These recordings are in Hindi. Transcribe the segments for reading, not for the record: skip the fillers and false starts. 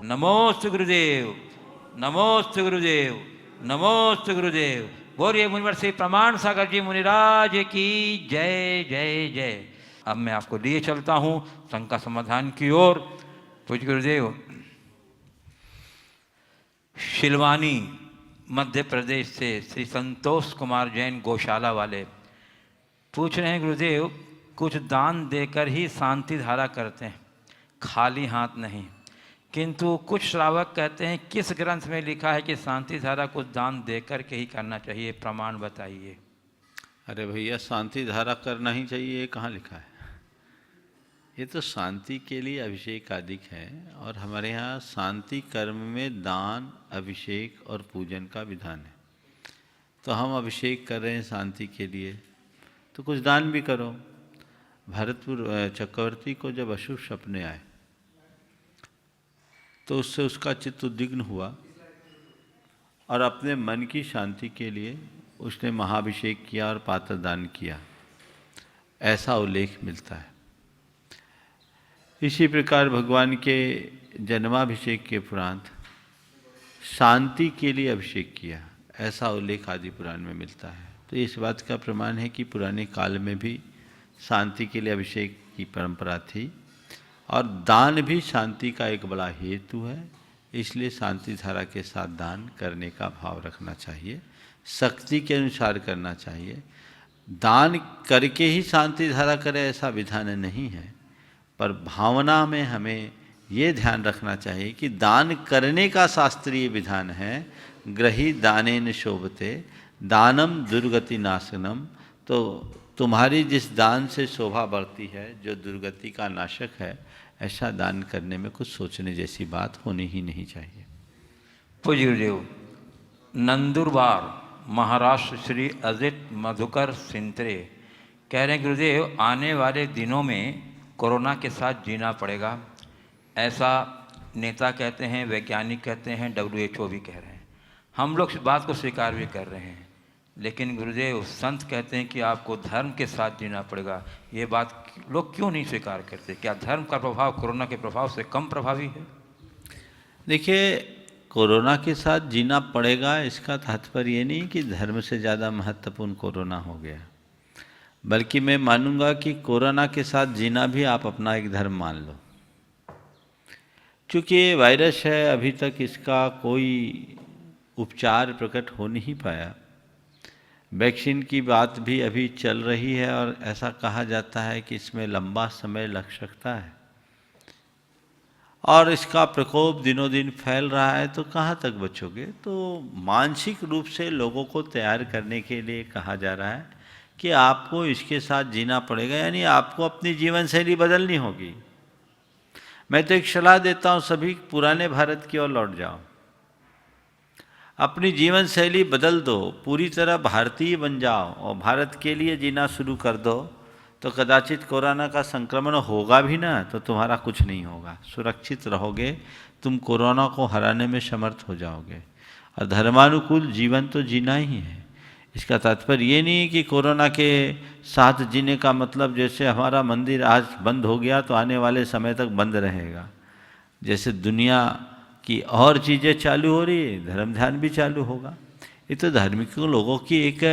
नमोस्तु गुरुदेव, नमोस्तु गुरुदेव, नमोस्तु गुरुदेव। बोलिए मुनिवर श्री प्रमाण सागर जी मुनिराज की जय जय जय। अब मैं आपको लिए चलता हूँ शंका समाधान की ओर। पूज्य गुरुदेव, शिलवानी मध्य प्रदेश से श्री संतोष कुमार जैन गौशाला वाले पूछ रहे हैं, गुरुदेव कुछ दान देकर ही शांति धारा करते हैं, खाली हाथ नहीं, किंतु कुछ श्रावक कहते हैं किस ग्रंथ में लिखा है कि शांति धारा कुछ दान देकर के ही करना चाहिए, प्रमाण बताइए। अरे भैया, शांति धारा करना ही चाहिए, ये कहाँ लिखा है? ये तो शांति के लिए अभिषेक आदि है, और हमारे यहाँ शांति कर्म में दान, अभिषेक और पूजन का विधान है। तो हम अभिषेक कर रहे हैं शांति के लिए, तो कुछ दान भी करो। भरतपुर चक्रवर्ती को जब अशुभ सपने आए तो उससे उसका चित्त उद्विग्न हुआ और अपने मन की शांति के लिए उसने महाभिषेक किया और पात्र दान किया, ऐसा उल्लेख मिलता है। इसी प्रकार भगवान के जन्माभिषेक के उपरांत शांति के लिए अभिषेक किया, ऐसा उल्लेख आदि पुराण में मिलता है। तो इस बात का प्रमाण है कि पुराने काल में भी शांति के लिए अभिषेक की परंपरा थी, और दान भी शांति का एक बड़ा हेतु है। इसलिए शांति धारा के साथ दान करने का भाव रखना चाहिए, शक्ति के अनुसार करना चाहिए। दान करके ही शांति धारा करे ऐसा विधान नहीं है, पर भावना में हमें ये ध्यान रखना चाहिए कि दान करने का शास्त्रीय विधान है, ग्रही दानेन शोभते दानम दुर्गति नाशनम। तो तुम्हारी जिस दान से शोभा बढ़ती है, जो दुर्गति का नाशक है, ऐसा दान करने में कुछ सोचने जैसी बात होनी ही नहीं चाहिए। पूज्य गुरुदेव, नंदुरबार महाराष्ट्र श्री अजित मधुकर सिंतरे कह रहे हैं, गुरुदेव आने वाले दिनों में कोरोना के साथ जीना पड़ेगा, ऐसा नेता कहते हैं, वैज्ञानिक कहते हैं, WHO भी कह रहे हैं। हम लोग इस बात को स्वीकार भी कर रहे हैं, लेकिन गुरुदेव संत कहते हैं कि आपको धर्म के साथ जीना पड़ेगा। ये बात लोग क्यों नहीं स्वीकार करते? क्या धर्म का प्रभाव कोरोना के प्रभाव से कम प्रभावी है? देखिए, कोरोना के साथ जीना पड़ेगा इसका तात्पर्य ये नहीं कि धर्म से ज़्यादा महत्वपूर्ण कोरोना हो गया, बल्कि मैं मानूंगा कि कोरोना के साथ जीना भी आप अपना एक धर्म मान लो। क्योंकि ये वायरस है, अभी तक इसका कोई उपचार प्रकट हो नहीं पाया। वैक्सीन की बात भी अभी चल रही है, और ऐसा कहा जाता है कि इसमें लंबा समय लग सकता है, और इसका प्रकोप दिनों दिन फैल रहा है, तो कहाँ तक बचोगे? तो मानसिक रूप से लोगों को तैयार करने के लिए कहा जा रहा है कि आपको इसके साथ जीना पड़ेगा, यानी आपको अपनी जीवन शैली बदलनी होगी। मैं तो एक सलाह देता हूँ, सभी पुराने भारत की ओर लौट जाओ, अपनी जीवन शैली बदल दो, पूरी तरह भारतीय बन जाओ और भारत के लिए जीना शुरू कर दो, तो कदाचित कोरोना का संक्रमण होगा भी ना तो तुम्हारा कुछ नहीं होगा, सुरक्षित रहोगे, तुम कोरोना को हराने में समर्थ हो जाओगे। और धर्मानुकूल जीवन तो जीना ही है। इसका तात्पर्य ये नहीं है कि कोरोना के साथ जीने का मतलब जैसे हमारा मंदिर आज बंद हो गया तो आने वाले समय तक बंद रहेगा। जैसे दुनिया की और चीज़ें चालू हो रही है, धर्म ध्यान भी चालू होगा। ये तो धार्मिक लोगों की एक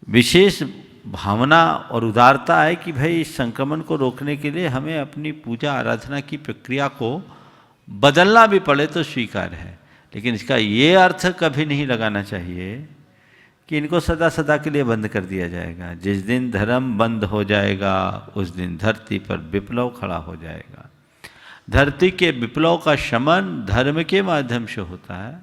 विशेष भावना और उदारता है कि भाई इस संक्रमण को रोकने के लिए हमें अपनी पूजा आराधना की प्रक्रिया को बदलना भी पड़े तो स्वीकार है। लेकिन इसका ये अर्थ कभी नहीं लगाना चाहिए कि इनको सदा सदा के लिए बंद कर दिया जाएगा। जिस दिन धर्म बंद हो जाएगा उस दिन धरती पर विप्लव खड़ा हो जाएगा। धरती के विप्लव का शमन धर्म के माध्यम से होता है।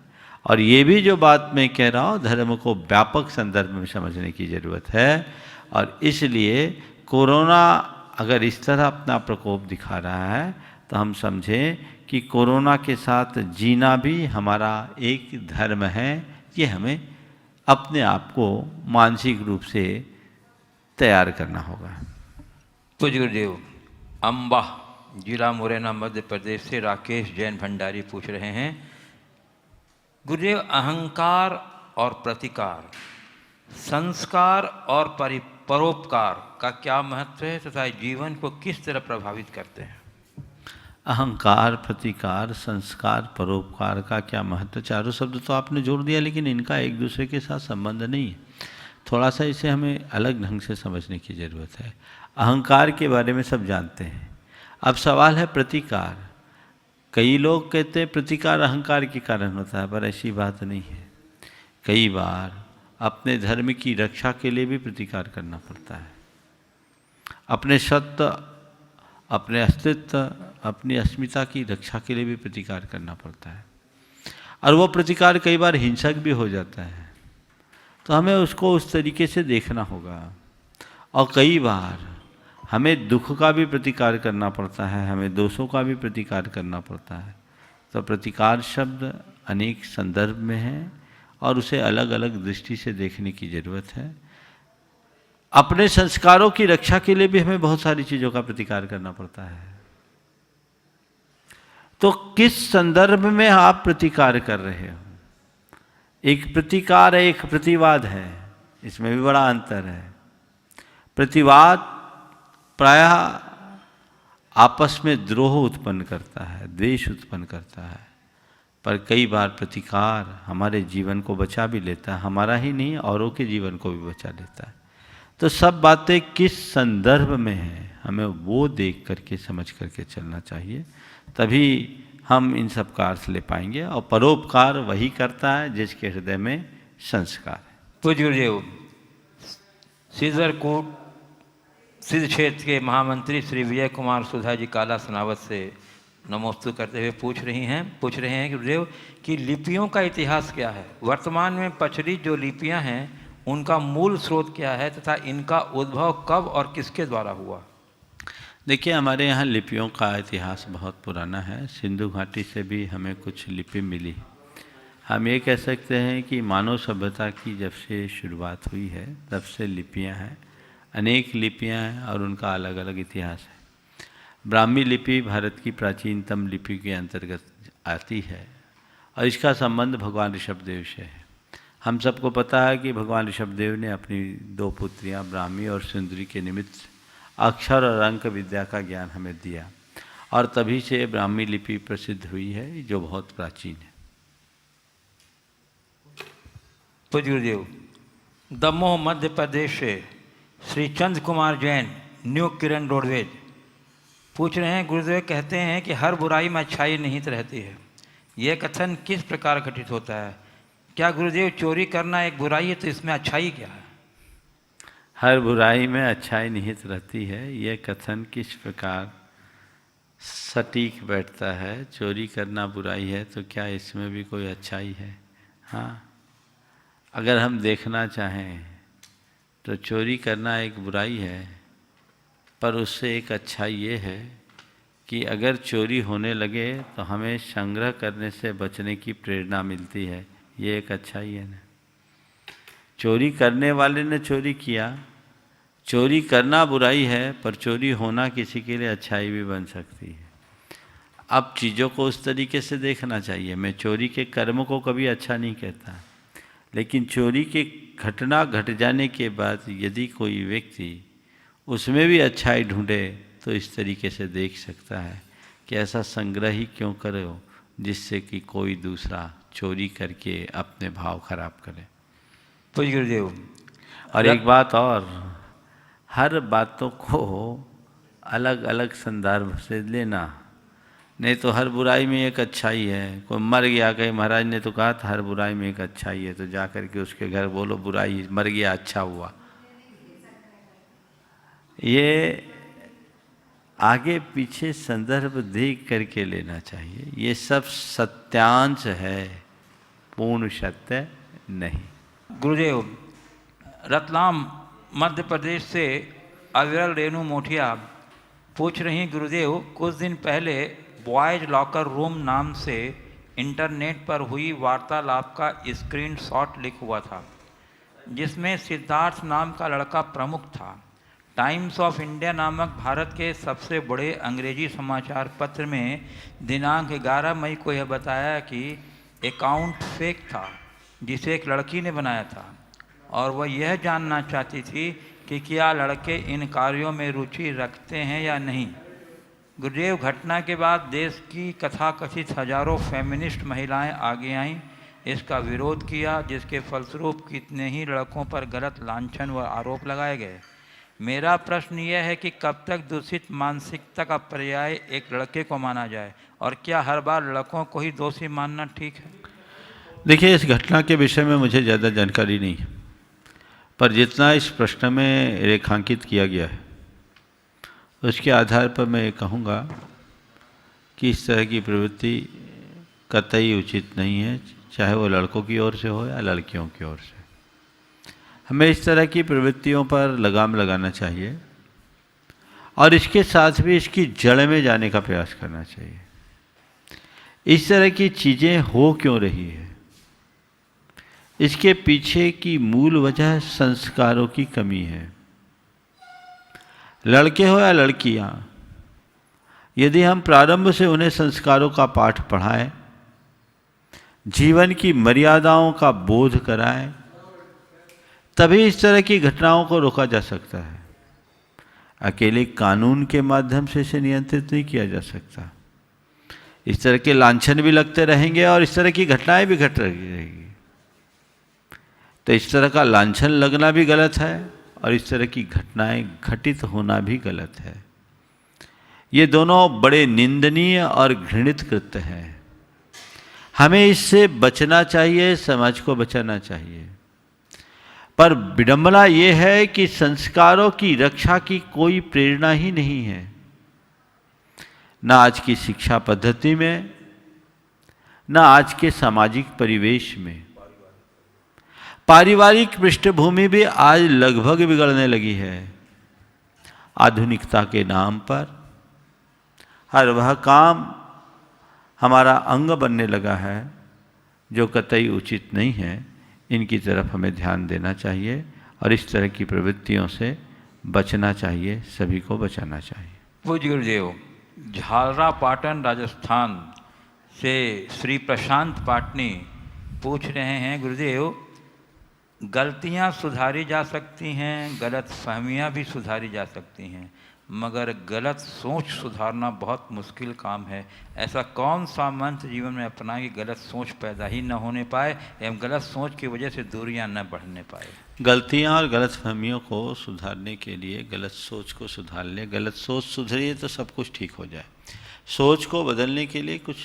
और ये भी जो बात मैं कह रहा हूँ, धर्म को व्यापक संदर्भ में समझने की ज़रूरत है। और इसलिए कोरोना अगर इस तरह अपना प्रकोप दिखा रहा है तो हम समझें कि कोरोना के साथ जीना भी हमारा एक धर्म है। ये हमें अपने आप को मानसिक रूप से तैयार करना होगा। पूज्य गुरुदेव, अम्बा जिला मुरैना मध्य प्रदेश से राकेश जैन भंडारी पूछ रहे हैं, गुरुदेव अहंकार और प्रतिकार, संस्कार और परोपकार का क्या महत्व है तथा जीवन को किस तरह प्रभावित करते हैं? अहंकार, प्रतिकार, संस्कार, परोपकार का क्या महत्व, चारों शब्द तो आपने जोड़ दिया, लेकिन इनका एक दूसरे के साथ संबंध नहीं है। थोड़ा सा इसे हमें अलग ढंग से समझने की ज़रूरत है। अहंकार के बारे में सब जानते हैं, अब सवाल है प्रतिकार। कई लोग कहते हैं प्रतिकार अहंकार के कारण होता है, पर ऐसी बात नहीं है। कई बार अपने धर्म की रक्षा के लिए भी प्रतिकार करना पड़ता है, अपने सत्य, अपने अस्तित्व, अपनी अस्मिता की रक्षा के लिए भी प्रतिकार करना पड़ता है, और वो प्रतिकार कई बार हिंसक भी हो जाता है, तो हमें उसको उस तरीके से देखना होगा। और कई बार हमें दुख का भी प्रतिकार करना पड़ता है, हमें दोषों का भी प्रतिकार करना पड़ता है। तो प्रतिकार शब्द अनेक संदर्भ में है और उसे अलग अलग दृष्टि से देखने की ज़रूरत है। अपने संस्कारों की रक्षा के लिए भी हमें बहुत सारी चीज़ों का प्रतिकार करना पड़ता है। तो किस संदर्भ में आप प्रतिकार कर रहे हो? एक प्रतिकार है, एक प्रतिवाद है, इसमें भी बड़ा अंतर है। प्रतिवाद प्रायः आपस में द्रोह उत्पन्न करता है, द्वेष उत्पन्न करता है, पर कई बार प्रतिकार हमारे जीवन को बचा भी लेता है, हमारा ही नहीं औरों के जीवन को भी बचा लेता है। तो सब बातें किस संदर्भ में हैं, हमें वो देख करके समझ करके चलना चाहिए, तभी हम इन सब का अर्थ ले पाएंगे। और परोपकार वही करता है जिसके हृदय में संस्कार है। पूज्य गुरुदेव, सीजरकोट सिद्ध क्षेत्र के महामंत्री श्री विजय कुमार सुधा जी काला सनावत से नमोस्तु करते हुए पूछ रहे हैं कि गुरुदेव कि लिपियों का इतिहास क्या है? वर्तमान में प्रचलित जो लिपियां हैं उनका मूल स्रोत क्या है तथा इनका उद्भव कब और किसके द्वारा हुआ? देखिए, हमारे यहाँ लिपियों का इतिहास बहुत पुराना है। सिंधु घाटी से भी हमें कुछ लिपि मिली। हम ये कह सकते हैं कि मानव सभ्यता की जब से शुरुआत हुई है तब से लिपियाँ हैं, अनेक लिपियाँ हैं और उनका अलग अलग इतिहास है। ब्राह्मी लिपि भारत की प्राचीनतम लिपि के अंतर्गत आती है और इसका संबंध भगवान ऋषभदेव से है। हम सबको पता है कि भगवान ऋषभदेव ने अपनी 2 पुत्रियाँ ब्राह्मी और सुंदरी के निमित्त अक्षर और अंक विद्या का ज्ञान हमें दिया, और तभी से ब्राह्मी लिपि प्रसिद्ध हुई है, जो बहुत प्राचीन है। पूज्य गुरुदेव, दमोह मध्य प्रदेश से श्री चंद्र कुमार जैन, न्यू किरण रोडवेज पूछ रहे हैं, गुरुदेव कहते हैं कि हर बुराई में अच्छाई निहित रहती है, यह कथन किस प्रकार घटित होता है? क्या गुरुदेव चोरी करना एक बुराई है, तो इसमें अच्छाई क्या है? हर बुराई में अच्छाई निहित रहती है, यह कथन किस प्रकार सटीक बैठता है? चोरी करना बुराई है तो क्या इसमें भी कोई अच्छाई है? हाँ, अगर हम देखना चाहें तो चोरी करना एक बुराई है, पर उससे एक अच्छाई ये है कि अगर चोरी होने लगे तो हमें संग्रह करने से बचने की प्रेरणा मिलती है, ये एक अच्छाई है ना। चोरी करने वाले ने चोरी किया, चोरी करना बुराई है, पर चोरी होना किसी के लिए अच्छाई भी बन सकती है। अब चीज़ों को उस तरीके से देखना चाहिए। मैं चोरी के कर्म को कभी अच्छा नहीं कहता, लेकिन चोरी के घटना घट जाने के बाद यदि कोई व्यक्ति उसमें भी अच्छाई ढूंढे तो इस तरीके से देख सकता है कि ऐसा संग्रह ही क्यों करो जिससे कि कोई दूसरा चोरी करके अपने भाव खराब करे। पूज्य गुरुदेव, और एक बात और, हर बातों को अलग अलग संदर्भ से लेना, नहीं तो हर बुराई में एक अच्छाई है। कोई मर गया, कहीं महाराज ने तो कहा था हर बुराई में एक अच्छाई है, तो जा कर के उसके घर बोलो बुराई मर गया अच्छा हुआ। ये आगे पीछे संदर्भ देख करके लेना चाहिए। ये सब सत्यांश है, पूर्ण सत्य नहीं। गुरुदेव, रतलाम मध्य प्रदेश से अविरल रेणु मोठिया पूछ रही हैं, गुरुदेव कुछ दिन पहले बॉयज लॉकर रूम नाम से इंटरनेट पर हुई वार्तालाप का स्क्रीनशॉट लीक हुआ था, जिसमें सिद्धार्थ नाम का लड़का प्रमुख था। टाइम्स ऑफ इंडिया नामक भारत के सबसे बड़े अंग्रेजी समाचार पत्र में दिनांक 11 मई को यह बताया कि अकाउंट फेक था, जिसे एक लड़की ने बनाया था, और वह यह जानना चाहती थी कि क्या लड़के इन कार्यों में रुचि रखते हैं या नहीं। गुरुदेव, घटना के बाद देश की कथाकथित हजारों फेमिनिस्ट महिलाएं आगे आईं, इसका विरोध किया, जिसके फलस्वरूप कितने ही लड़कों पर गलत लांछन व आरोप लगाए गए। मेरा प्रश्न यह है कि कब तक दूषित मानसिकता का पर्याय एक लड़के को माना जाए, और क्या हर बार लड़कों को ही दोषी मानना ठीक है? देखिए, इस घटना के विषय में मुझे ज़्यादा जानकारी नहीं है, पर जितना इस प्रश्न में रेखांकित किया गया है उसके आधार पर मैं ये कहूँगा कि इस तरह की प्रवृत्ति कतई उचित नहीं है, चाहे वो लड़कों की ओर से हो या लड़कियों की ओर से। हमें इस तरह की प्रवृत्तियों पर लगाम लगाना चाहिए और इसके साथ भी इसकी जड़ में जाने का प्रयास करना चाहिए। इस तरह की चीज़ें हो क्यों रही है, इसके पीछे की मूल वजह संस्कारों की कमी है। लड़के हो या लड़कियां, यदि हम प्रारंभ से उन्हें संस्कारों का पाठ पढ़ाएं, जीवन की मर्यादाओं का बोध कराएं, तभी इस तरह की घटनाओं को रोका जा सकता है। अकेले कानून के माध्यम से इसे नियंत्रित नहीं किया जा सकता। इस तरह के लांछन भी लगते रहेंगे और इस तरह की घटनाएं भी घट रही रहेगी। तो इस तरह का लांछन लगना भी गलत है और इस तरह की घटनाएं घटित होना भी गलत है। ये दोनों बड़े निंदनीय और घृणित कृत्य हैं। हमें इससे बचना चाहिए, समाज को बचाना चाहिए। पर विडंबना ये है कि संस्कारों की रक्षा की कोई प्रेरणा ही नहीं है, ना आज की शिक्षा पद्धति में, ना आज के सामाजिक परिवेश में। पारिवारिक पृष्ठभूमि भी आज लगभग बिगड़ने लगी है। आधुनिकता के नाम पर हर वह काम हमारा अंग बनने लगा है जो कतई उचित नहीं है। इनकी तरफ हमें ध्यान देना चाहिए और इस तरह की प्रवृत्तियों से बचना चाहिए, सभी को बचाना चाहिए। पूज्य गुरुदेव, झालरापाटन राजस्थान से श्री प्रशांत पाटनी पूछ रहे हैं, गुरुदेव गलतियां सुधारी जा सकती हैं, गलत फहमियाँ भी सुधारी जा सकती हैं, मगर गलत सोच सुधारना बहुत मुश्किल काम है। ऐसा कौन सा मंत्र जीवन में अपनाएं कि गलत सोच पैदा ही न होने पाए एवं गलत सोच की वजह से दूरियां न बढ़ने पाए? गलतियां और गलत फहमियों को सुधारने के लिए गलत सोच को सुधार लें। गलत सोच सुधरिए तो सब कुछ ठीक हो जाए। सोच को बदलने के लिए कुछ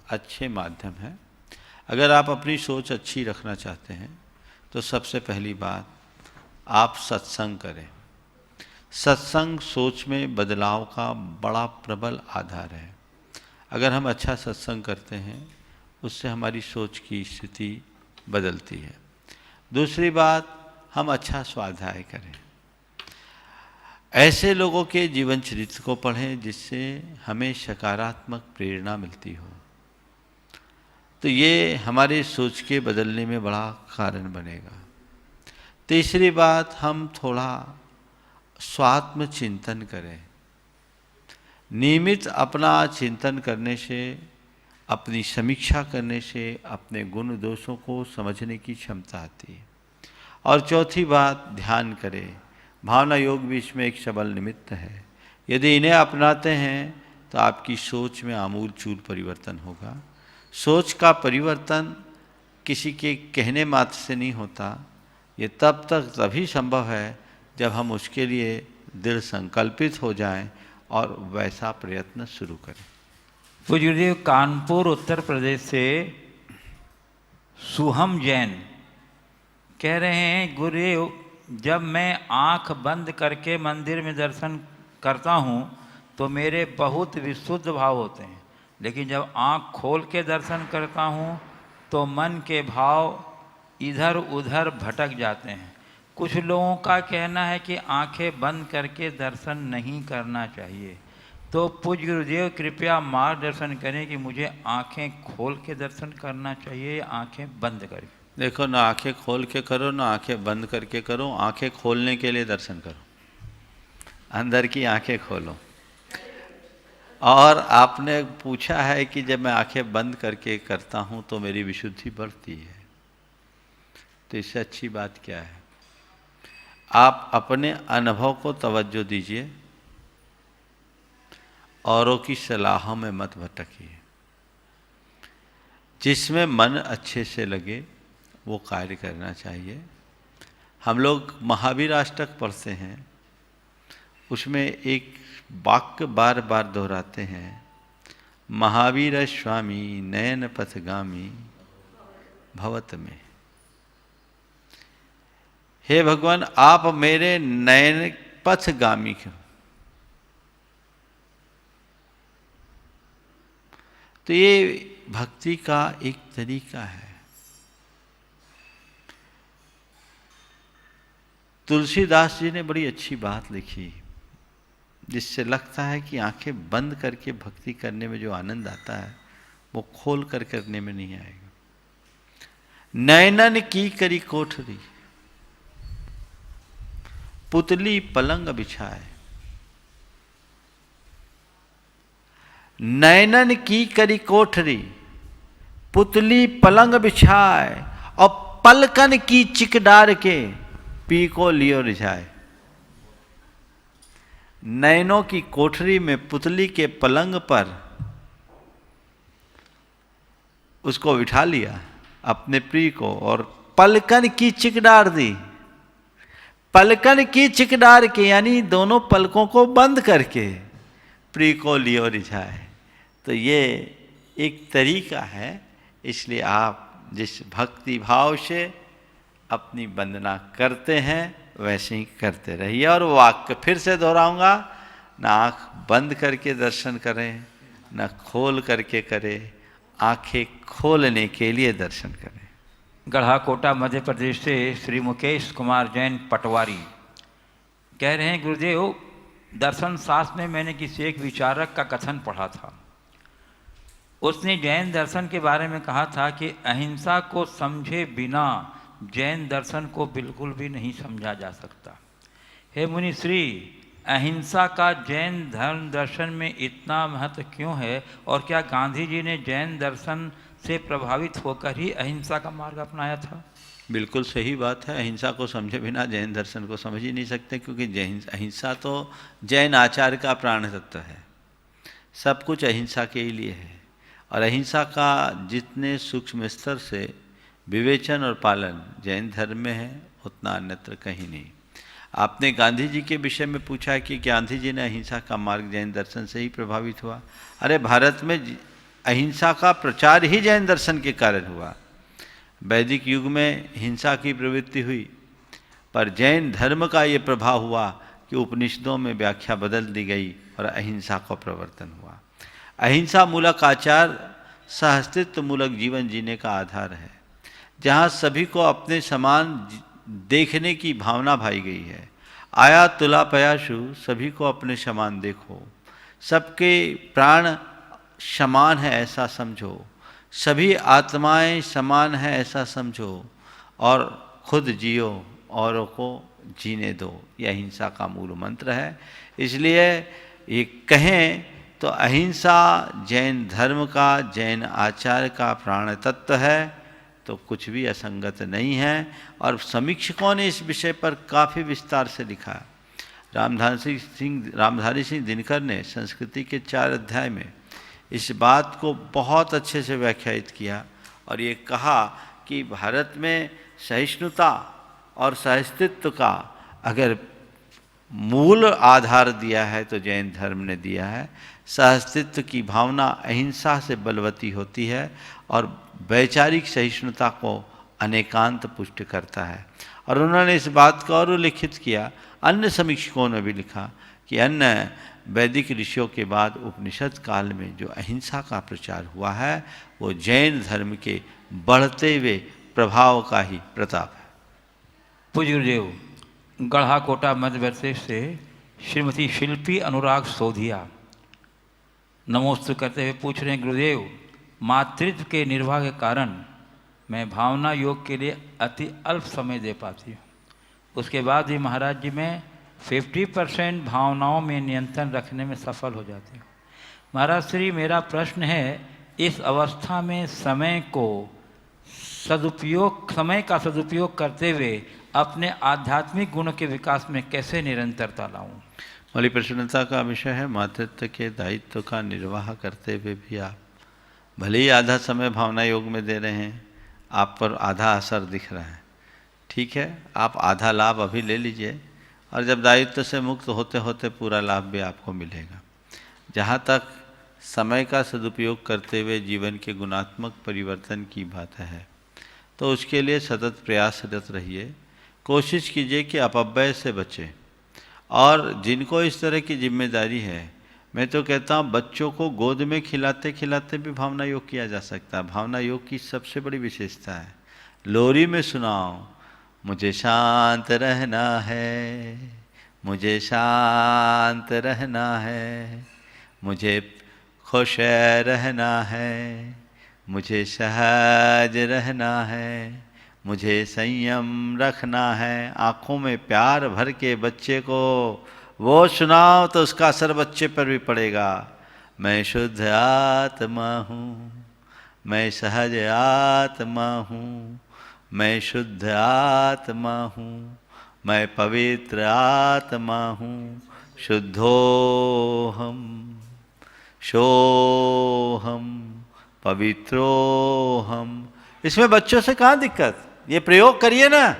अच्छे माध्यम हैं। अगर आप अपनी सोच अच्छी रखना चाहते हैं तो सबसे पहली बात, आप सत्संग करें। सत्संग सोच में बदलाव का बड़ा प्रबल आधार है। अगर हम अच्छा सत्संग करते हैं उससे हमारी सोच की स्थिति बदलती है। दूसरी बात, हम अच्छा स्वाध्याय करें। ऐसे लोगों के जीवन चरित्र को पढ़ें जिससे हमें सकारात्मक प्रेरणा मिलती हो, तो ये हमारे सोच के बदलने में बड़ा कारण बनेगा। तीसरी बात, हम थोड़ा स्वात्म चिंतन करें। नियमित अपना चिंतन करने से, अपनी समीक्षा करने से अपने गुण दोषों को समझने की क्षमता आती है। और चौथी बात, ध्यान करें। भावना योग भी इसमें एक सबल निमित्त है। यदि इन्हें अपनाते हैं तो आपकी सोच में आमूल चूल परिवर्तन होगा। सोच का परिवर्तन किसी के कहने मात्र से नहीं होता। ये तब तक तभी संभव है जब हम उसके लिए दृढ़ संकल्पित हो जाएं और वैसा प्रयत्न शुरू करें। पूज्य गुरुदेव, कानपुर उत्तर प्रदेश से सुहम जैन कह रहे हैं, गुरुदेव जब मैं आंख बंद करके मंदिर में दर्शन करता हूँ तो मेरे बहुत विशुद्ध भाव होते हैं, लेकिन जब आंख खोल के दर्शन करता हूँ तो मन के भाव इधर उधर भटक जाते हैं। कुछ लोगों का कहना है कि आंखें बंद करके दर्शन नहीं करना चाहिए, तो पूज्य गुरुदेव कृपया मार्गदर्शन करें कि मुझे आंखें खोल के दर्शन करना चाहिए या आंखें बंद करके? देखो, ना आंखें खोल के करो ना आंखें बंद करके करो। आंखें खोलने के लिए दर्शन करो, अंदर की आंखें खोलो। और आपने पूछा है कि जब मैं आंखें बंद करके करता हूँ तो मेरी विशुद्धि बढ़ती है, तो इससे अच्छी बात क्या है? आप अपने अनुभव को तवज्जो दीजिए औरों की सलाहों में मत भटकिए। जिसमें मन अच्छे से लगे वो कार्य करना चाहिए। हम लोग महावीर अष्टक पढ़ते हैं, उसमें एक वाक्य बार बार दोहराते हैं, महावीर स्वामी नयन पथगामी भवत में। हे भगवान, आप मेरे नयन पथगामी क्यों? तो ये भक्ति का एक तरीका है। तुलसीदास जी ने बड़ी अच्छी बात लिखी, जिससे लगता है कि आंखें बंद करके भक्ति करने में जो आनंद आता है वो खोल कर करने में नहीं आएगा। नैनन की करी कोठरी, पुतली पलंग बिछाए। नैनन की करी कोठरी, पुतली पलंग बिछाए, और पलकन की चिक डार के पी को लियो रिझाए। नैनों की कोठरी में पुतली के पलंग पर उसको बिठा लिया अपने प्रिय को, और पलकन की चिक डार दी। पलकन की चिक डार के यानी दोनों पलकों को बंद करके प्रिय को लियो रिझाए। तो ये एक तरीका है। इसलिए आप जिस भक्ति भाव से अपनी वंदना करते हैं वैसे ही करते रहिए। और वाक्य फिर से दोहराऊंगा, ना आँख बंद करके दर्शन करें, ना खोल करके करें, आंखें खोलने के लिए दर्शन करें। गढ़ाकोटा मध्य प्रदेश से श्री मुकेश कुमार जैन पटवारी कह रहे हैं, गुरुदेव, दर्शन शास्त्र में मैंने किसी एक विचारक का कथन पढ़ा था। उसने जैन दर्शन के बारे में कहा था कि अहिंसा को समझे बिना जैन दर्शन को बिल्कुल भी नहीं समझा जा सकता। हे मुनिश्री, अहिंसा का जैन धर्म दर्शन में इतना महत्व क्यों है, और क्या गांधी जी ने जैन दर्शन से प्रभावित होकर ही अहिंसा का मार्ग अपनाया था? बिल्कुल सही बात है। अहिंसा को समझे बिना जैन दर्शन को समझ ही नहीं सकते, क्योंकि अहिंसा तो जैन आचार का प्राण तत्व है। सब कुछ अहिंसा के ही लिए है, और अहिंसा का जितने सूक्ष्म स्तर से विवेचन और पालन जैन धर्म में है, उतना अन्यत्र कहीं नहीं। आपने गांधी जी के विषय में पूछा कि गांधी जी ने अहिंसा का मार्ग जैन दर्शन से ही प्रभावित हुआ। अरे, भारत में अहिंसा का प्रचार ही जैन दर्शन के कारण हुआ। वैदिक युग में हिंसा की प्रवृत्ति हुई, पर जैन धर्म का ये प्रभाव हुआ कि उपनिषदों में व्याख्या बदल दी गई और अहिंसा का प्रवर्तन हुआ। अहिंसा मूलक आचार सहअस्तित्व मूलक जीवन जीने का आधार है, जहाँ सभी को अपने समान देखने की भावना भाई गई है। आया तुला पयाशु, सभी को अपने समान देखो, सबके प्राण समान है ऐसा समझो, सभी आत्माएं समान है ऐसा समझो, और खुद जियो औरों को जीने दो। यह अहिंसा का मूल मंत्र है। इसलिए ये कहें तो अहिंसा जैन धर्म का, जैन आचार का प्राण तत्व है, तो कुछ भी असंगत नहीं है। और समीक्षकों ने इस विषय पर काफ़ी विस्तार से लिखा। रामधारी सिंह दिनकर ने संस्कृति के 4 अध्याय में इस बात को बहुत अच्छे से व्याख्यायित किया, और ये कहा कि भारत में सहिष्णुता और सहअस्तित्व का अगर मूल आधार दिया है तो जैन धर्म ने दिया है। सहअस्तित्व की भावना अहिंसा से बलवती होती है, और वैचारिक सहिष्णुता को अनेकांत पुष्ट करता है। और उन्होंने इस बात को और लिखित किया, अन्य समीक्षकों ने भी लिखा कि अन्य वैदिक ऋषियों के बाद उपनिषद काल में जो अहिंसा का प्रचार हुआ है, वो जैन धर्म के बढ़ते हुए प्रभाव का ही प्रताप है। पूज्य गुरुदेव, गढ़ाकोटा मध्य प्रदेश से श्रीमती शिल्पी अनुराग सोधिया नमोस्तु करते हुए पूछ रहे हैं, गुरुदेव, मातृत्व के निर्वाह के कारण मैं भावना योग के लिए अति अल्प समय दे पाती हूँ। उसके बाद भी महाराज जी मैं 50% भावनाओं में नियंत्रण रखने में सफल हो जाती हूँ। महाराज श्री, मेरा प्रश्न है, इस अवस्था में समय का सदुपयोग करते हुए अपने आध्यात्मिक गुणों के विकास में कैसे निरंतरता लाऊं? वाली प्रसन्नता का विषय है मातृत्व के दायित्व का निर्वाह करते हुए भी आप भले ही आधा समय भावना योग में दे रहे हैं, आप पर आधा असर दिख रहा है। ठीक है, आप आधा लाभ अभी ले लीजिए और जब दायित्व से मुक्त होते होते पूरा लाभ भी आपको मिलेगा। जहाँ तक समय का सदुपयोग करते हुए जीवन के गुणात्मक परिवर्तन की बात है, तो उसके लिए सतत प्रयासरत रहिए। कोशिश कीजिए कि अपव्यय से बचें। और जिनको इस तरह की जिम्मेदारी है, मैं तो कहता हूँ बच्चों को गोद में खिलाते खिलाते भी भावना योग किया जा सकता है। भावना योग की सबसे बड़ी विशेषता है, लोरी में सुनाओ, मुझे शांत रहना है, मुझे शांत रहना है, मुझे खुश रहना है, मुझे सहज रहना है, मुझे संयम रखना है। आँखों में प्यार भर के बच्चे को वो सुनाओ तो उसका असर बच्चे पर भी पड़ेगा। मैं शुद्ध आत्मा हूँ, मैं सहज आत्मा हूँ, मैं शुद्ध आत्मा हूँ, मैं पवित्र आत्मा हूँ, शुद्धोहम सोहम पवित्रोहम। इसमें बच्चों से कहाँ दिक्कत, ये प्रयोग करिए ना।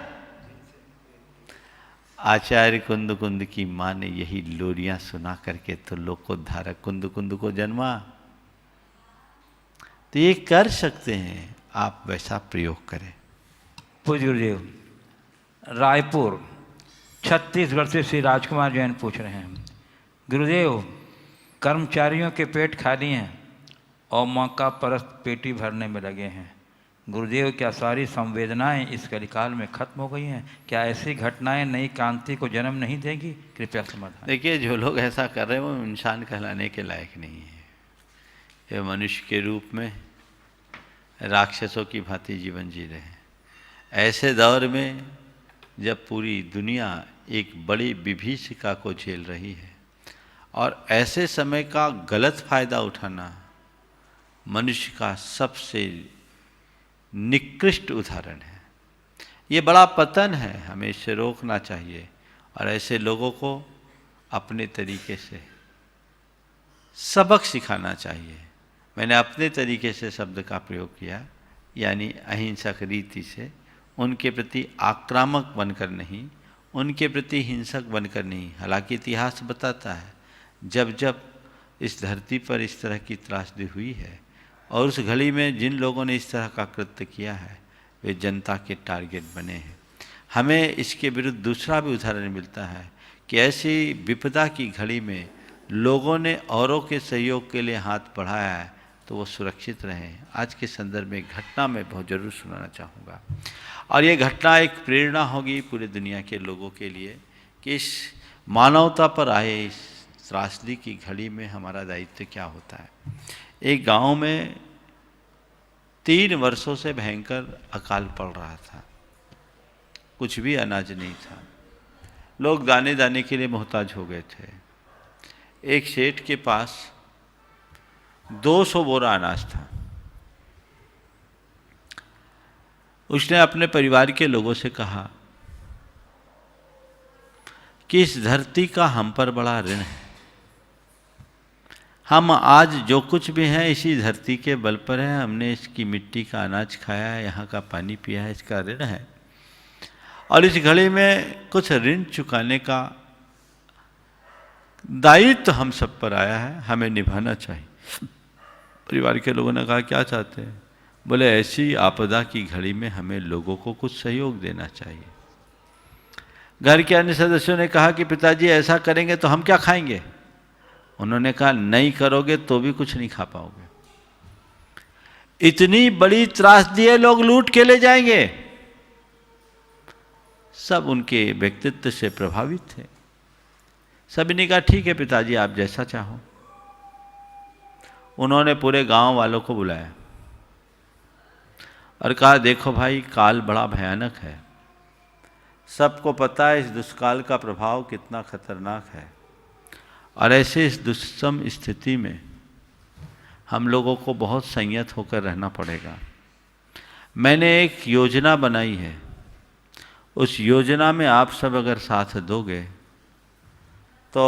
आचार्य कुंद कुंद की माँ ने यही लोरियां सुना करके तो लोकोद्धारक कुंद कुंद को जन्मा। तो ये कर सकते हैं, आप वैसा प्रयोग करें। पूज्य गुरुदेव, रायपुर छत्तीसगढ़ से श्री राजकुमार जैन पूछ रहे हैं, गुरुदेव कर्मचारियों के पेट खाली हैं और मौका परस्त पेटी भरने में लगे हैं। गुरुदेव, क्या सारी संवेदनाएं इस कलिकाल में खत्म हो गई हैं? क्या ऐसी घटनाएं नई क्रांति को जन्म नहीं देगी? कृपया समाधान। देखिए, जो लोग ऐसा कर रहे हैं वो इंसान कहलाने के लायक नहीं है। ये मनुष्य के रूप में राक्षसों की भांति जीवन जी रहे हैं। ऐसे दौर में जब पूरी दुनिया एक बड़ी विभीषिका को झेल रही है और ऐसे समय का गलत फायदा उठाना मनुष्य का सबसे निकृष्ट उदाहरण है। ये बड़ा पतन है, हमें इससे रोकना चाहिए और ऐसे लोगों को अपने तरीके से सबक सिखाना चाहिए। मैंने अपने तरीके से शब्द का प्रयोग किया, यानी अहिंसक रीति से, उनके प्रति आक्रामक बनकर नहीं, उनके प्रति हिंसक बनकर नहीं। हालांकि इतिहास बताता है जब जब इस धरती पर इस तरह की त्रासदी हुई है और उस घड़ी में जिन लोगों ने इस तरह का कृत्य किया है वे जनता के टारगेट बने हैं। हमें इसके विरुद्ध दूसरा भी उदाहरण मिलता है कि ऐसी विपदा की घड़ी में लोगों ने औरों के सहयोग के लिए हाथ बढ़ाया है तो वो सुरक्षित रहें। आज के संदर्भ में घटना मैं बहुत ज़रूर सुनाना चाहूँगा और ये घटना एक प्रेरणा होगी पूरी दुनिया के लोगों के लिए कि इस मानवता पर आए इस त्रासदी की घड़ी में हमारा दायित्व क्या होता है। एक गांव में 3 वर्षों से भयंकर अकाल पड़ रहा था, कुछ भी अनाज नहीं था, लोग दाने दाने के लिए मोहताज हो गए थे। एक सेठ के पास 200 बोरा अनाज था। उसने अपने परिवार के लोगों से कहा कि इस धरती का हम पर बड़ा ऋण है, हम आज जो कुछ भी हैं इसी धरती के बल पर है, हमने इसकी मिट्टी का अनाज खाया है, यहाँ का पानी पिया है, इसका ऋण है और इस घड़ी में कुछ ऋण चुकाने का दायित्व हम सब पर आया है, हमें निभाना चाहिए। परिवार के लोगों ने कहा क्या चाहते हैं? बोले ऐसी आपदा की घड़ी में हमें लोगों को कुछ सहयोग देना चाहिए। घर के अन्य सदस्यों ने कहा कि पिताजी ऐसा करेंगे तो हम क्या खाएंगे? उन्होंने कहा नहीं करोगे तो भी कुछ नहीं खा पाओगे। इतनी बड़ी त्रासदी है, लोग लूट के ले जाएंगे। सब उनके व्यक्तित्व से प्रभावित थे। सभी ने कहा ठीक है पिताजी, आप जैसा चाहो। उन्होंने पूरे गांव वालों को बुलाया और कहा देखो भाई, काल बड़ा भयानक है, सबको पता है इस दुष्काल का प्रभाव कितना खतरनाक है और ऐसे इस दुस्सम स्थिति में हम लोगों को बहुत संयत होकर रहना पड़ेगा। मैंने एक योजना बनाई है, उस योजना में आप सब अगर साथ दोगे तो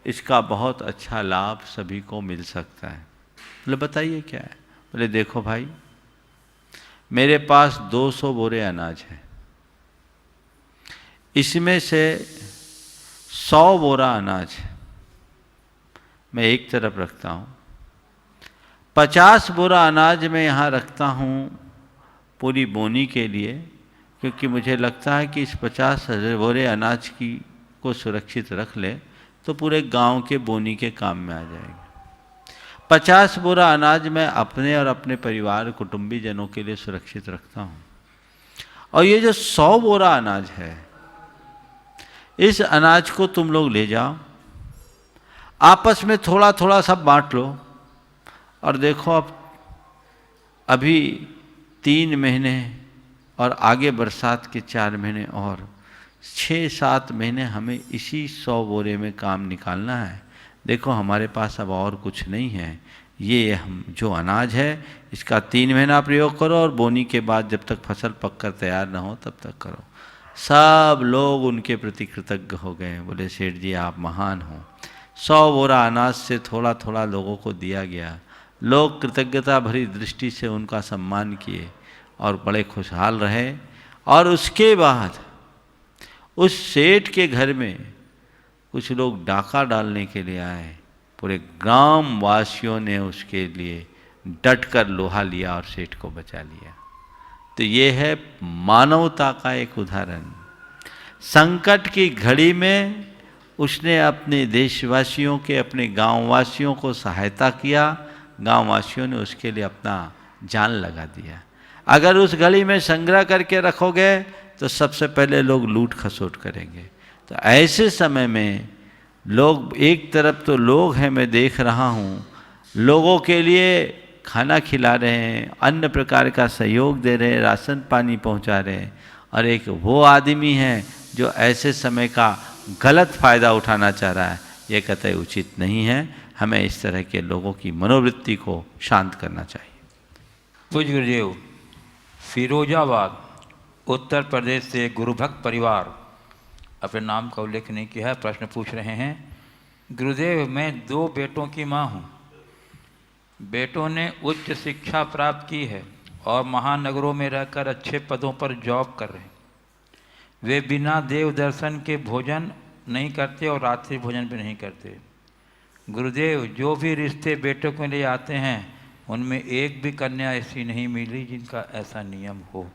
इसका बहुत अच्छा लाभ सभी को मिल सकता है। बोले बताइए क्या है? बोले देखो भाई, मेरे पास 200 बोरे अनाज है, इसमें से 100 बोरा अनाज मैं एक तरफ रखता हूँ, 50 बोरा अनाज मैं यहाँ रखता हूँ पूरी बोनी के लिए, क्योंकि मुझे लगता है कि इस 50 बोरे अनाज की को सुरक्षित रख ले तो पूरे गांव के बोनी के काम में आ जाएगा। 50 बोरा अनाज मैं अपने और अपने परिवार कुटुंबी जनों के लिए सुरक्षित रखता हूँ, और ये जो 100 बोरा अनाज है, इस अनाज को तुम लोग ले जाओ, आपस में थोड़ा थोड़ा सब बांट लो, और देखो अब अभी 3 महीने और आगे बरसात के 4 महीने और 6-7 महीने हमें इसी 100 बोरे में काम निकालना है। देखो हमारे पास अब और कुछ नहीं है, ये हम जो अनाज है इसका 3 महीना प्रयोग करो, और बोनी के बाद जब तक फसल पककर तैयार ना हो तब तक करो। सब लोग उनके प्रति कृतज्ञ हो गए। बोले सेठ जी आप महान हो। 100 बोरा अनाज से थोड़ा थोड़ा लोगों को दिया गया। लोग कृतज्ञता भरी दृष्टि से उनका सम्मान किए और बड़े खुशहाल रहे। और उसके बाद उस सेठ के घर में कुछ लोग डाका डालने के लिए आए। पूरे ग्राम वासियों ने उसके लिए डट कर लोहा लिया और सेठ को बचा लिया। तो ये है मानवता का एक उदाहरण। संकट की घड़ी में उसने अपने देशवासियों के, अपने गांववासियों को सहायता किया। गांववासियों ने उसके लिए अपना जान लगा दिया। अगर उस घड़ी में संग्रह करके रखोगे तो सबसे पहले लोग लूट खसोट करेंगे। तो ऐसे समय में लोग, एक तरफ तो लोग हैं, मैं देख रहा हूँ, लोगों के लिए खाना खिला रहे हैं, अन्य प्रकार का सहयोग दे रहे हैं, राशन पानी पहुँचा रहे हैं, और एक वो आदमी है जो ऐसे समय का गलत फ़ायदा उठाना चाह रहा है। ये कतई उचित नहीं है। हमें इस तरह के लोगों की मनोवृत्ति को शांत करना चाहिए। पूज्य गुरुदेव, फिरोजाबाद उत्तर प्रदेश से गुरुभक्त परिवार, अपने नाम का उल्लेख नहीं किया है, प्रश्न पूछ रहे हैं। गुरुदेव मैं 2 बेटों की माँ हूँ। बेटों ने उच्च शिक्षा प्राप्त की है और महानगरों में रहकर अच्छे पदों पर जॉब कर रहे हैं। वे बिना देव दर्शन के भोजन नहीं करते और रात्रि भोजन भी नहीं करते। गुरुदेव जो भी रिश्ते बेटों के लिए आते हैं उनमें एक भी कन्या ऐसी नहीं मिली जिनका ऐसा नियम हो।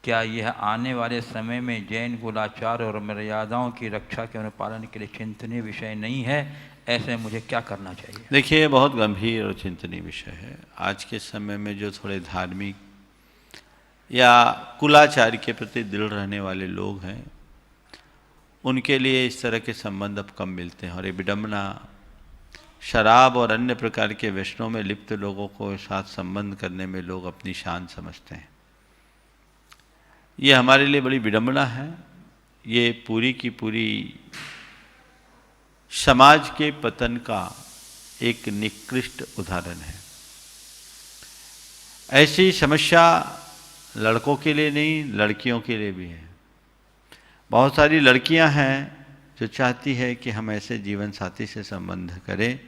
क्या यह आने वाले समय में जैन कुलाचार और मर्यादाओं की रक्षा के अनुपालन के लिए चिंतनीय विषय नहीं है? ऐसे मुझे क्या करना चाहिए? देखिए, बहुत गंभीर और चिंतनीय विषय है। आज के समय में जो थोड़े धार्मिक या कुलाचार के प्रति दृढ़ रहने वाले लोग हैं, उनके लिए इस तरह के संबंध अब कम मिलते हैं। और ये विडम्बना, शराब और अन्य प्रकार के व्यसनों में लिप्त लोगों को साथ संबंध करने में लोग अपनी शान समझते हैं। ये हमारे लिए बड़ी विडम्बना है। ये पूरी की पूरी समाज के पतन का एक निकृष्ट उदाहरण है। ऐसी समस्या लड़कों के लिए नहीं, लड़कियों के लिए भी है। बहुत सारी लड़कियां हैं जो चाहती है कि हम ऐसे जीवन साथी से संबंध करें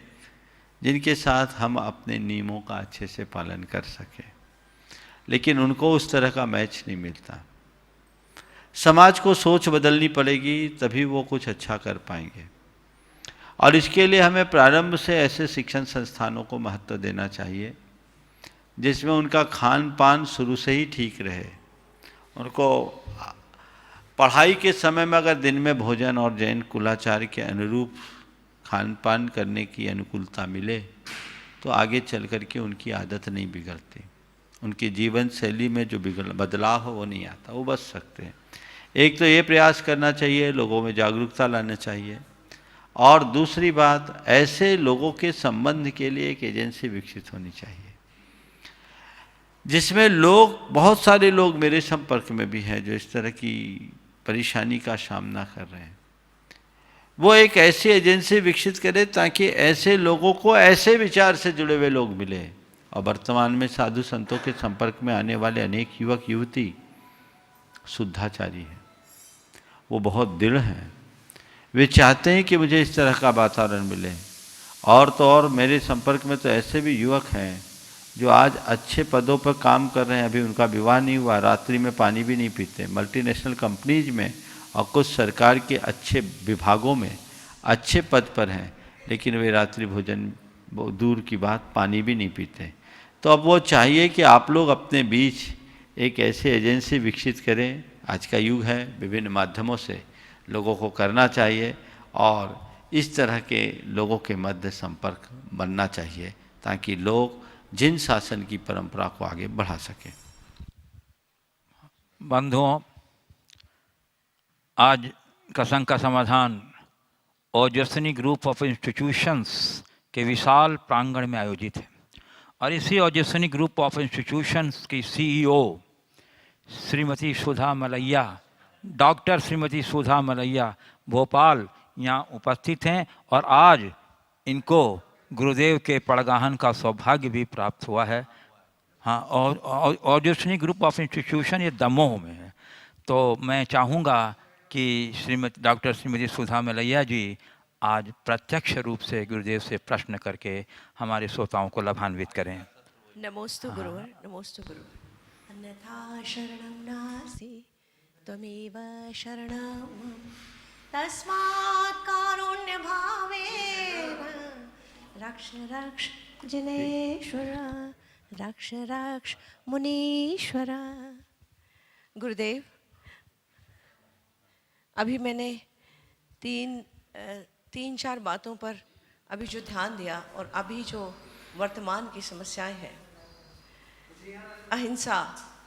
जिनके साथ हम अपने नियमों का अच्छे से पालन कर सकें, लेकिन उनको उस तरह का मैच नहीं मिलता। समाज को सोच बदलनी पड़ेगी, तभी वो कुछ अच्छा कर पाएंगे। और इसके लिए हमें प्रारंभ से ऐसे शिक्षण संस्थानों को महत्व देना चाहिए जिसमें उनका खान पान शुरू से ही ठीक रहे। उनको पढ़ाई के समय में अगर दिन में भोजन और जैन कुलाचार के अनुरूप खान पान करने की अनुकूलता मिले तो आगे चल कर के उनकी आदत नहीं बिगड़ती, उनकी जीवन शैली में जो बदलाव हो वो नहीं आता, वो बच सकते हैं। एक तो ये प्रयास करना चाहिए, लोगों में जागरूकता लाना चाहिए। और दूसरी बात, ऐसे लोगों के संबंध के लिए एक एजेंसी विकसित होनी चाहिए जिसमें लोग, बहुत सारे लोग मेरे संपर्क में भी हैं जो इस तरह की परेशानी का सामना कर रहे हैं। वो एक ऐसी एजेंसी विकसित करे ताकि ऐसे लोगों को ऐसे विचार से जुड़े हुए लोग मिले। और वर्तमान में साधु संतों के संपर्क में आने वाले अनेक युवक युवती शुद्धाचारी हैं, वो बहुत दृढ़ हैं। वे चाहते हैं कि मुझे इस तरह का वातावरण मिले। और तो और मेरे संपर्क में तो ऐसे भी युवक हैं जो आज अच्छे पदों पर काम कर रहे हैं, अभी उनका विवाह नहीं हुआ, रात्रि में पानी भी नहीं पीते, मल्टीनेशनल कंपनीज में और कुछ सरकार के अच्छे विभागों में अच्छे पद पर हैं, लेकिन वे रात्रि भोजन वो दूर की बात पानी भी नहीं पीते। तो अब वो चाहिए कि आप लोग अपने बीच एक ऐसी एजेंसी विकसित करें। आज का युग है, विभिन्न माध्यमों से लोगों को करना चाहिए और इस तरह के लोगों के मध्य संपर्क बनना चाहिए ताकि लोग जिन शासन की परंपरा को आगे बढ़ा सकें। बंधुओं, आज प्रसंग का समाधान ओजस्विनी ग्रुप ऑफ इंस्टीट्यूशंस के विशाल प्रांगण में आयोजित है और इसी ओजस्विनी ग्रुप ऑफ इंस्टीट्यूशंस की सीईओ श्रीमती सुधा मलैया, डॉक्टर श्रीमती सुधा मलैया भोपाल यहाँ उपस्थित हैं और आज इनको गुरुदेव के पड़गाहन का सौभाग्य भी प्राप्त हुआ है। हाँ, और ओजस्विनी ग्रुप ऑफ इंस्टीट्यूशन ये दमोह में है। तो मैं चाहूँगा कि डॉक्टर श्रीमती सुधा मलैया जी आज प्रत्यक्ष रूप से गुरुदेव से प्रश्न करके हमारे श्रोताओं को लाभान्वित करें। नमोस्तु गुरुवर, नमोस्तु गुरु। अन्यथा शरणं नास्ति त्वमेव शरणं मम, तस्मात् कारुण्यभावेन रक्ष रक्ष जिनेश्वर, रक्ष रक्ष मुनीश्वर। गुरुदेव, अभी मैंने तीन चार बातों पर अभी जो ध्यान दिया और अभी जो वर्तमान की समस्याएं हैं, अहिंसा,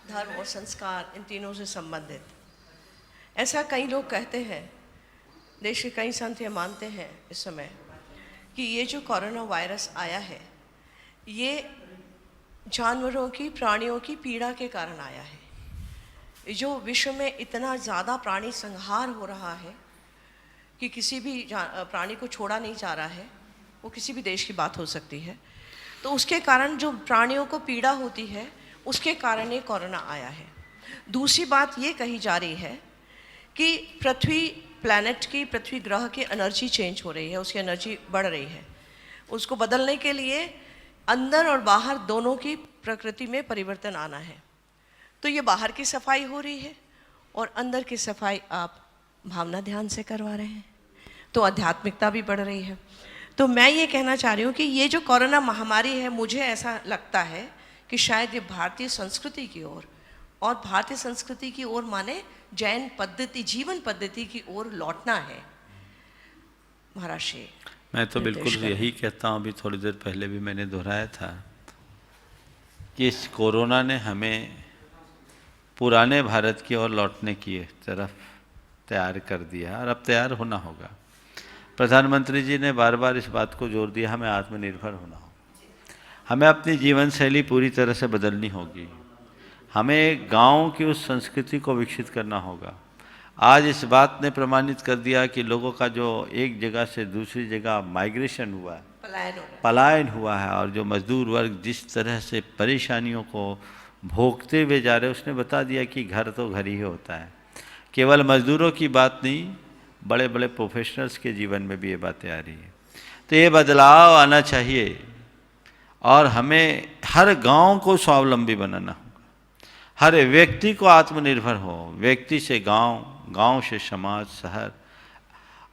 धर्म और संस्कार, इन तीनों से संबंधित, ऐसा कई लोग कहते हैं, देश के कई संत ये मानते हैं इस समय कि ये जो कोरोना वायरस आया है ये जानवरों की, प्राणियों की पीड़ा के कारण आया है। जो विश्व में इतना ज़्यादा प्राणी संहार हो रहा है कि किसी भी प्राणी को छोड़ा नहीं जा रहा है, वो किसी भी देश की बात हो सकती है, तो उसके कारण जो प्राणियों को पीड़ा होती है उसके कारण ये कोरोना आया है। दूसरी बात ये कही जा रही है कि पृथ्वी प्लैनेट की, पृथ्वी ग्रह की एनर्जी चेंज हो रही है, उसकी एनर्जी बढ़ रही है। उसको बदलने के लिए अंदर और बाहर दोनों की प्रकृति में परिवर्तन आना है। तो ये बाहर की सफाई हो रही है और अंदर की सफाई आप भावना ध्यान से करवा रहे हैं, तो आध्यात्मिकता भी बढ़ रही है। तो मैं ये कहना चाह रही हूँ कि ये जो कोरोना महामारी है, मुझे ऐसा लगता है कि शायद ये भारतीय संस्कृति की ओर, और भारतीय संस्कृति की ओर माने जैन पद्धति, जीवन पद्धति की ओर लौटना है। महाराज, मैं तो बिल्कुल यही कहता हूँ, अभी थोड़ी देर पहले भी मैंने दोहराया था कि इस कोरोना ने हमें पुराने भारत की ओर लौटने की तरफ तैयार कर दिया और अब तैयार होना होगा। प्रधानमंत्री जी ने बार बार इस बात को जोर दिया, हमें आत्मनिर्भर होना होगा, हमें अपनी जीवन शैली पूरी तरह से बदलनी होगी, हमें गांव की उस संस्कृति को विकसित करना होगा। आज इस बात ने प्रमाणित कर दिया कि लोगों का जो एक जगह से दूसरी जगह माइग्रेशन हुआ है, पलायन हुआ है, और जो मजदूर वर्ग जिस तरह से परेशानियों को भोगते हुए जा रहे हैं, उसने बता दिया कि घर तो घर ही होता है। केवल मजदूरों की बात नहीं, बड़े बड़े प्रोफेशनल्स के जीवन में भी ये बातें आ रही है। तो ये बदलाव आना चाहिए और हमें हर गांव को स्वावलंबी बनाना होगा, हर व्यक्ति को आत्मनिर्भर हो, व्यक्ति से गांव, गांव से समाज, शहर,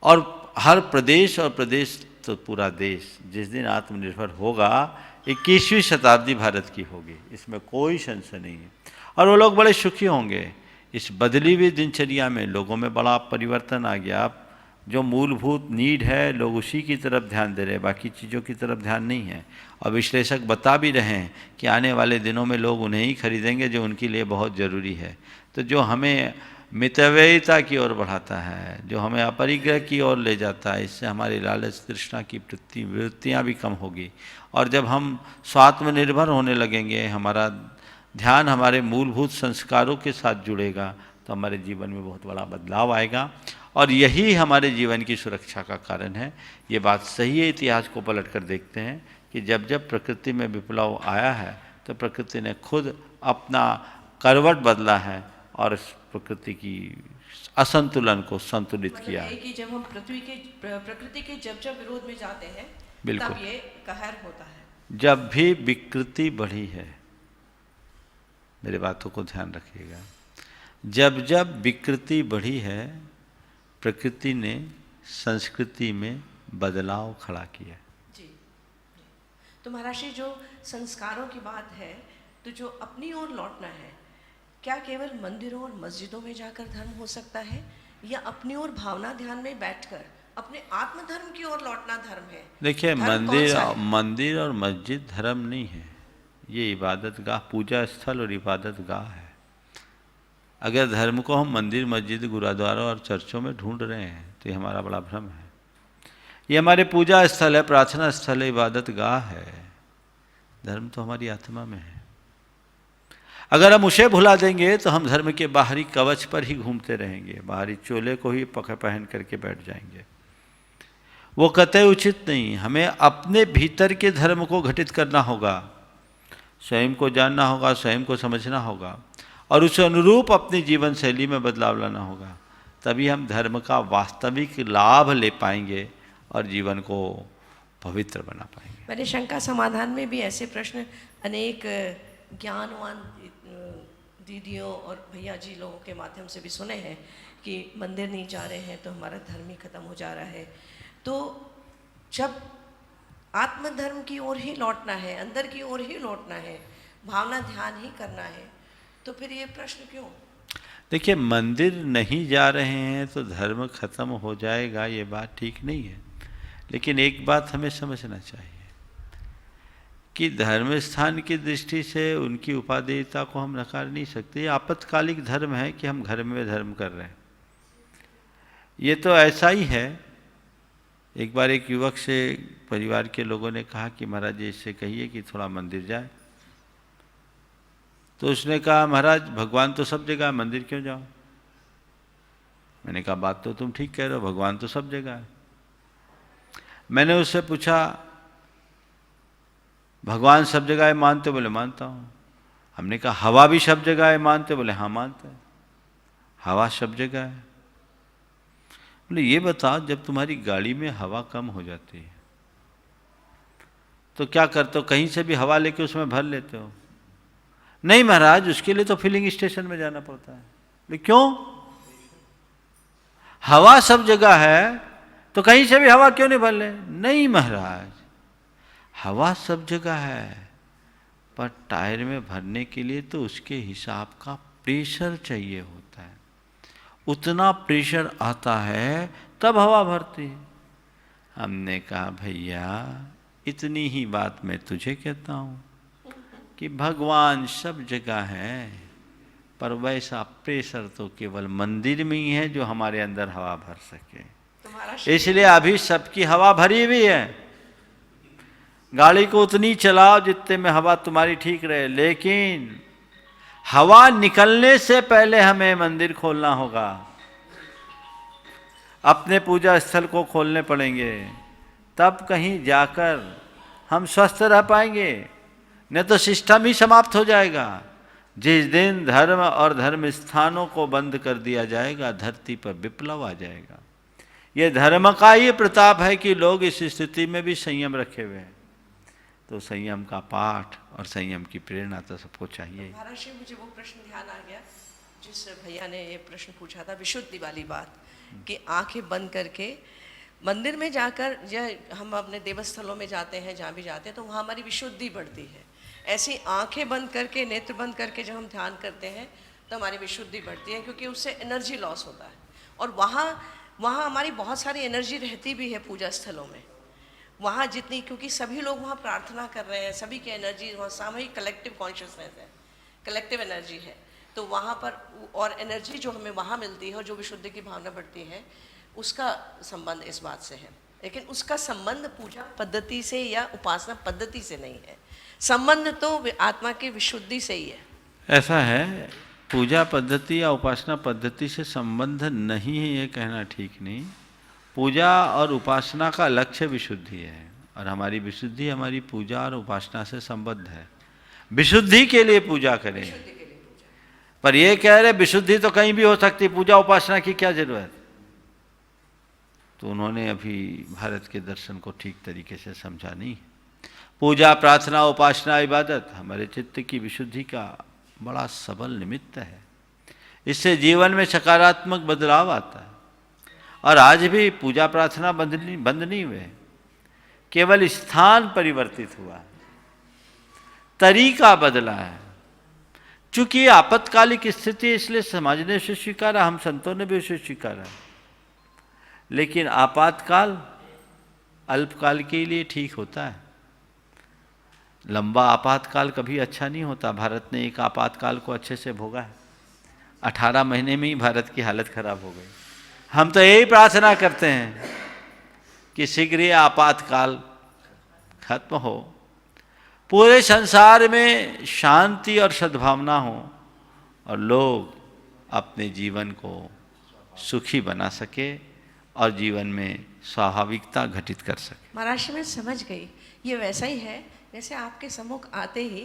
और हर प्रदेश, और प्रदेश तो पूरा देश जिस दिन आत्मनिर्भर होगा 21वीं शताब्दी भारत की होगी, इसमें कोई संशय नहीं है। और वो लोग बड़े सुखी होंगे। इस बदली हुई दिनचर्या में लोगों में बड़ा परिवर्तन आ गया। अब जो मूलभूत नीड है, लोग उसी की तरफ ध्यान दे रहे हैं, बाकी चीज़ों की तरफ ध्यान नहीं है। और विश्लेषक बता भी रहे हैं कि आने वाले दिनों में लोग उन्हें ही खरीदेंगे जो उनके लिए बहुत ज़रूरी है। तो जो हमें मितव्ययिता की ओर बढ़ाता है, जो हमें अपरिग्रह की ओर ले जाता है, इससे हमारी लालच तृष्णा की वृत्तियाँ भी कम होगी। और जब हम स्वात्मनिर्भर होने लगेंगे, हमारा ध्यान हमारे मूलभूत संस्कारों के साथ जुड़ेगा, तो हमारे जीवन में बहुत बड़ा बदलाव आएगा और यही हमारे जीवन की सुरक्षा का कारण है। ये बात सही है। इतिहास को पलट कर देखते हैं कि जब जब प्रकृति में विप्लव आया है तो प्रकृति ने खुद अपना करवट बदला है और इस प्रकृति की असंतुलन को संतुलित मतलब किया। ये कि जब हम प्रकृति के जब विरोध में जाते हैं बिल्कुल। तब ये कहर होता है। जब भी विकृति बढ़ी है, मेरे बातों को ध्यान रखिएगा, जब जब विकृति बढ़ी है, प्रकृति ने संस्कृति में बदलाव खड़ा किया। जी। तो महाराज जी, जो संस्कारों की बात है, तो जो अपनी ओर लौटना है, क्या केवल मंदिरों और मस्जिदों में जाकर धर्म हो सकता है, या अपनी ओर भावना ध्यान में बैठकर अपने आत्मधर्म की ओर लौटना धर्म है? देखिए, धर्म कौन सा है? मंदिर और मस्जिद धर्म नहीं है, ये इबादत गाह, पूजा स्थल और इबादत गाह है। अगर धर्म को हम मंदिर, मस्जिद, गुरुद्वारा और चर्चों में ढूंढ रहे हैं तो ये हमारा बड़ा भ्रम है। ये हमारे पूजा स्थल है, प्रार्थना स्थल है, इबादत गाह है। धर्म तो हमारी आत्मा में है। अगर हम उसे भुला देंगे तो हम धर्म के बाहरी कवच पर ही घूमते रहेंगे, बाहरी चोले को ही पहन करके बैठ जाएंगे। वो कतई उचित नहीं। हमें अपने भीतर के धर्म को घटित करना होगा, स्वयं को जानना होगा, स्वयं को समझना होगा और उस अनुरूप अपनी जीवन शैली में बदलाव लाना होगा। तभी हम धर्म का वास्तविक लाभ ले पाएंगे और जीवन को पवित्र बना पाएंगे। मैंने शंका समाधान में भी ऐसे प्रश्न अनेक ज्ञानवान दीदियों और भैया जी लोगों के माध्यम से भी सुने हैं कि मंदिर नहीं जा रहे हैं तो हमारा धर्म ही खत्म हो जा रहा है। तो जब आत्मधर्म की ओर ही लौटना है, अंदर की ओर ही लौटना है, भावना ध्यान ही करना है, तो फिर ये प्रश्न क्यों? देखिए, मंदिर नहीं जा रहे हैं तो धर्म खत्म हो जाएगा, ये बात ठीक नहीं है। लेकिन एक बात हमें समझना चाहिए कि धर्म स्थान की दृष्टि से उनकी उपादेयता को हम नकार नहीं सकते। ये आपातकालिक धर्म है कि हम घर में धर्म कर रहे हैं। ये तो ऐसा ही है। एक बार एक युवक से परिवार के लोगों ने कहा कि महाराज जी इससे कहिए कि थोड़ा मंदिर जाए। तो उसने कहा, महाराज भगवान तो सब जगह है, मंदिर क्यों जाओ? मैंने कहा, बात तो तुम ठीक कह रहे हो, भगवान तो सब जगह है। मैंने उससे पूछा, भगवान सब जगह है मानते? बोले मानता हूँ। हमने कहा, हवा भी सब जगह है मानते? बोले हाँ मानते हैं, हवा सब जगह है। बोले ये बताओ, जब तुम्हारी गाड़ी में हवा कम हो जाती है तो क्या करते हो? कहीं से भी हवा लेके उसमें भर लेते हो? नहीं महाराज, उसके लिए तो फिलिंग स्टेशन में जाना पड़ता है। बोले क्यों? हवा सब जगह है तो कहीं से भी हवा क्यों नहीं भर ले? नहीं महाराज, हवा सब जगह है पर टायर में भरने के लिए तो उसके हिसाब का प्रेशर चाहिए होता है। उतना प्रेशर आता है तब हवा भरती है। हमने कहा, भैया इतनी ही बात मैं तुझे कहता हूँ कि भगवान सब जगह है पर वैसा प्रेशर तो केवल मंदिर में ही है जो हमारे अंदर हवा भर सके। इसलिए अभी सबकी हवा भरी हुई है। गाड़ी को उतनी चलाओ जितने में हवा तुम्हारी ठीक रहे, लेकिन हवा निकलने से पहले हमें मंदिर खोलना होगा, अपने पूजा स्थल को खोलने पड़ेंगे, तब कहीं जाकर हम स्वस्थ रह पाएंगे। नहीं तो सिस्टम ही समाप्त हो जाएगा। जिस दिन धर्म और धर्म स्थानों को बंद कर दिया जाएगा, धरती पर विप्लव आ जाएगा। ये धर्म का ही प्रताप है कि लोग इस स्थिति में भी संयम रखे हुए हैं। तो संयम का पाठ और संयम की प्रेरणा तो सबको चाहिए। महाराज जी, मुझे वो प्रश्न ध्यान आ गया जिस भैया ने ये प्रश्न पूछा था, विशुद्धि वाली बात, कि आंखें बंद करके मंदिर में जाकर, या हम अपने देवस्थलों में जाते हैं, जहाँ भी जाते हैं, तो वहाँ हमारी विशुद्धि बढ़ती है। ऐसी आंखें बंद करके, नेत्र बंद करके जब हम ध्यान करते हैं तो हमारी विशुद्धि बढ़ती है, क्योंकि उससे एनर्जी लॉस होता है। और वहाँ हमारी बहुत सारी एनर्जी रहती भी है पूजा स्थलों में। वहाँ जितनी, क्योंकि सभी लोग वहाँ प्रार्थना कर रहे हैं, सभी की एनर्जी वहाँ सामूहिक कलेक्टिव कॉन्शियसनेस है, कलेक्टिव एनर्जी है। तो वहाँ पर और एनर्जी जो हमें वहाँ मिलती है और जो विशुद्धि की भावना बढ़ती है, उसका संबंध इस बात से है। लेकिन उसका संबंध पूजा पद्धति से या उपासना पद्धति से नहीं है, संबंध तो आत्मा की विशुद्धि से ही है। ऐसा है, पूजा पद्धति या उपासना पद्धति से संबंध नहीं है ये कहना ठीक नहीं। पूजा और उपासना का लक्ष्य विशुद्धि है और हमारी विशुद्धि हमारी पूजा और उपासना से संबद्ध है। विशुद्धि के लिए पूजा करें। पर ये कह रहे विशुद्धि तो कहीं भी हो सकती, पूजा उपासना की क्या जरूरत। तो उन्होंने अभी भारत के दर्शन को ठीक तरीके से समझा नहीं। पूजा प्रार्थना उपासना इबादत हमारे चित्त की विशुद्धि का बड़ा सबल निमित्त है। इससे जीवन में सकारात्मक बदलाव आता है। और आज भी पूजा प्रार्थना बंद नहीं हुए, केवल स्थान परिवर्तित हुआ है, तरीका बदला है। चूंकि ये आपातकालिक स्थिति है, इसलिए समाज ने उसे स्वीकारा, हम संतों ने भी उसे स्वीकारा। लेकिन आपातकाल अल्पकाल के लिए ठीक होता है, लंबा आपातकाल कभी अच्छा नहीं होता। भारत ने एक आपातकाल को अच्छे से भोगा है। 18 महीने में ही भारत की हालत खराब हो गई। हम तो यही प्रार्थना करते हैं कि शीघ्र ही आपातकाल खत्म हो, पूरे संसार में शांति और सद्भावना हो और लोग अपने जीवन को सुखी बना सके और जीवन में स्वाभाविकता घटित कर सके। महाराज मैं समझ गई, ये वैसा ही है जैसे आपके सम्मुख आते ही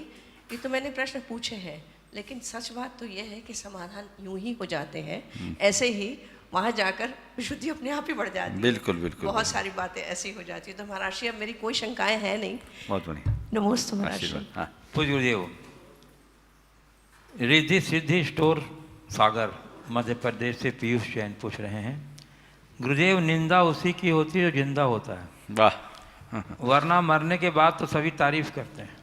ये तो मैंने प्रश्न पूछे हैं, लेकिन सच बात तो ये है कि समाधान यूं ही हो जाते हैं। ऐसे ही वहाँ जाकर विशुद्धि अपने आप ही बढ़ जाती है। बिल्कुल बिल्कुल, बहुत सारी बातें ऐसी हो जाती है। तो महाराज अब मेरी कोई शंकाएं हैं नहीं। बहुत बढ़िया, नमोस्तु महाराज। हाँ। पूज्य गुरुदेव, रिद्धि सिद्धि स्टोर सागर मध्य प्रदेश से पीयूष जैन पूछ रहे हैं, गुरुदेव निंदा उसी की होती है जो जिंदा होता है, वाह। वरना मरने के बाद तो सभी तारीफ करते हैं।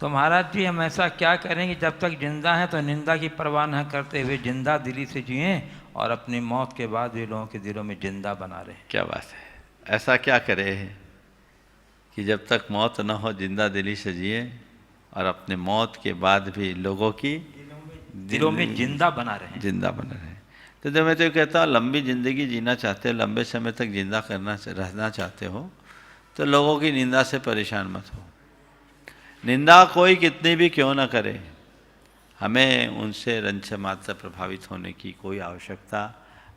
तो महाराज जी हम ऐसा क्या करें कि जब तक जिंदा हैं तो निंदा की परवाह न करते हुए जिंदा दिली से जिएं और अपनी मौत के बाद भी लोगों के दिलों में जिंदा बना रहे। क्या बात है, ऐसा क्या करे कि जब तक मौत न हो जिंदा दिली से जिए और अपने मौत के बाद भी लोगों की दिलों में जिंदा बना रहे। जिंदा बना रहे। तो जब मैं तो कहता हूँ लंबी ज़िंदगी जीना चाहते हो, लंबे समय तक जिंदा रहना चाहते हो, तो लोगों की निंदा से परेशान मत हो। निंदा कोई कितनी भी क्यों ना करे, हमें उनसे रंच मात्र प्रभावित होने की कोई आवश्यकता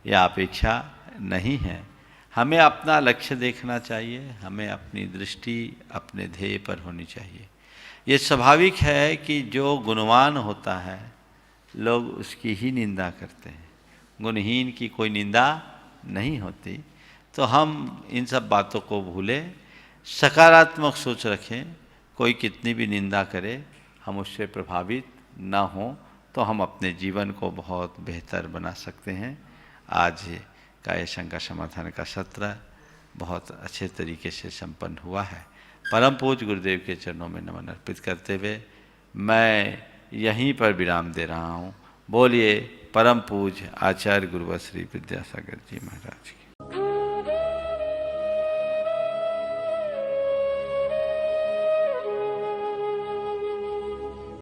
या अपेक्षा नहीं है। हमें अपना लक्ष्य देखना चाहिए, हमें अपनी दृष्टि अपने ध्येय पर होनी चाहिए। ये स्वाभाविक है कि जो गुणवान होता है लोग उसकी ही निंदा करते हैं, गुणहीन की कोई निंदा नहीं होती। तो हम इन सब बातों को भूलें, सकारात्मक सोच रखें। कोई कितनी भी निंदा करे हम उससे प्रभावित ना हों तो हम अपने जीवन को बहुत बेहतर बना सकते हैं। आज का ये शंका समाधान का सत्र बहुत अच्छे तरीके से संपन्न हुआ है। परम पूज्य गुरुदेव के चरणों में नमन अर्पित करते हुए मैं यहीं पर विराम दे रहा हूँ। बोलिए परम पूज्य आचार्य गुरुवर श्री विद्यासागर जी महाराज की।